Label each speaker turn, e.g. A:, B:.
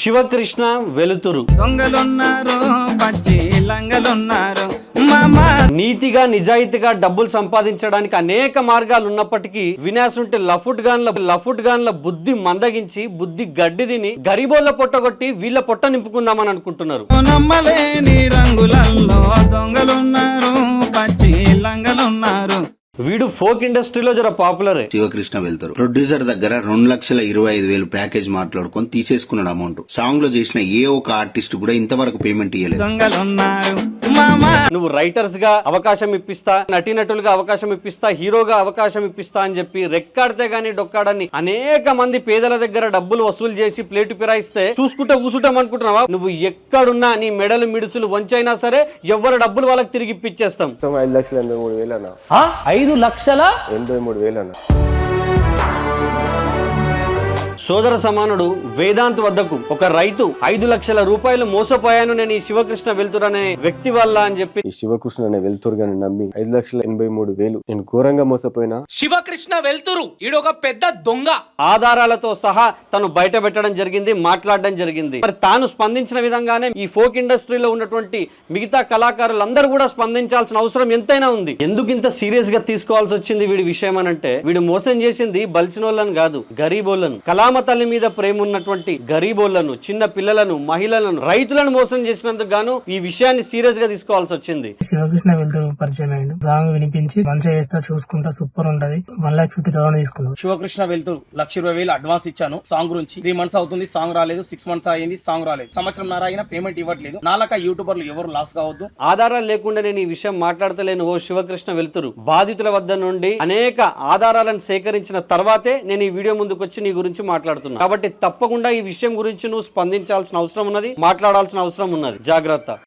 A: శివకృష్ణ వెలుతురు.
B: దొంగలున్నారు, పచ్చి లంగలున్నారు.
A: నీతిగా నిజాయితీగా డబ్బులు సంపాదించడానికి అనేక మార్గాలు ఉన్నప్పటికీ వినాశుంటే లఫుట్ గాన్ల బుద్ధి మందగించి బుద్ధి గడ్డి తిని గరీబోళ్ళ పొట్టగొట్టి వీళ్ళ పొట్ట నింపుకుందామని అనుకుంటున్నారు.
B: నమ్మలేని రంగులలో దొంగలున్నారు, పచ్చి లంగలున్నారు.
A: వీడు ఫోక్ ఇండస్ట్రీలో జర పాపులరే.
C: శివకృష్ణ వెళ్తారు ప్రొడ్యూసర్ దగ్గర 2,25,000 ప్యాకేజ్ మాట్లాడుకొని తీసేసుకున్నాడు అమౌంట్. సాంగ్ లో చేసిన ఏ ఒక్క ఆర్టిస్ట్ కూడా ఇంతవరకు పేమెంట్ ఇవ్వలేదు.
B: దొంగలున్నారు.
A: నువ్వు రైటర్స్ గా అవకాశం ఇప్పిస్తా, నటీనటులుగా అవకాశం ఇప్పిస్తా, హీరోగా అవకాశం ఇప్పిస్తా అని చెప్పి రెక్కాడితే గానీ డొక్కాడని అనేక మంది పేదల దగ్గర డబ్బులు వసూలు చేసి ప్లేటు పిరాయిస్తే చూసుకుంటా కూసుంటాం అనుకుంటున్నావా? నువ్వు ఎక్కడున్నా నీ మెడలు మిడుసులు వంచైనా సరే ఎవరు డబ్బులు వాళ్ళకి తిరిగి ఇప్పించేస్తాం.
D: 5,83,000
A: సోదర సమానుడు వేదాంత్ వద్దకు ఒక రైతు 5 లక్షల రూపాయలు మోసపోయాను నేను ఈ శివకృష్ణ వెలుతురు అనే వ్యక్తి వల్ల అని చెప్పి
D: ఈ శివకృష్ణ అనే వెలుతురు గాని నమ్మి 5,83,000 నేను ఘోరంగా మోసపోయినా.
E: శివకృష్ణ వెలుతురు ఈడొక పెద్ద దొంగ.
A: ఆధారాలతో సహా తను బయట పెట్టడం జరిగింది, మాట్లాడడం జరిగింది. మరి తాను స్పందించిన విధంగానే ఈ ఫోక్ ఇండస్ట్రీలో ఉన్నటువంటి మిగతా కళాకారులందరూ కూడా స్పందించాల్సిన అవసరం ఎంతైనా ఉంది. ఎందుకు ఇంత సీరియస్ గా తీసుకోవాల్సి వచ్చింది వీడి విషయం అని అంటే, వీడు మోసం చేసింది బలిసినోళ్ళని కాదు, గరీబోళ్లను. కళామ తల్లి మీద ప్రేమ ఉన్నటువంటి గరీబోళ్లను, చిన్న పిల్లలను, మహిళలను, రైతులను మోసం చేసినందుకు గాను ఈ విషయాన్ని సీరియస్ గా తీసుకోవాల్సి వచ్చింది.
F: శివకృష్ణ వెళ్తురు పరిచయం అయ్యిండు. సాంగ్ వినిపించి మంచిగా చేస్తా, చూసుకుంటా, సూపర్ ఉంటది. 1,50,000 తీసుకున్నాడు.
E: శివకృష్ణ వెలుతురు 1,20,000 అడ్వాన్స్ ఇచ్చాను సాంగ్ గురించి. 3 months అవుతుంది, సాంగ్ రాలేదు. 6 months అయింది, సాంగ్ రాలేదు. సంవత్సరం అయినా పేమెంట్ ఇవ్వట్లేదు. నాలక యూట్యూబర్లు ఎవరు లాస్ కావద్దు.
A: ఆధారాలు లేకుండా నేను ఈ విషయం మాట్లాడతలేను. ఓ శివకృష్ణ వెలుతురు, బాధితుల వద్ద నుండి అనేక ఆధారాలను సేకరించిన తర్వాతే నేను ఈ వీడియో ముందుకు వచ్చి నీ గురించి మాట్లాడుతున్నా. కాబట్టి తప్పకుండా ఈ విషయం గురించి నువ్వు స్పందించాల్సిన అవసరం ఉన్నది, మాట్లాడాల్సిన అవసరం ఉన్నది. జాగ్రత్త.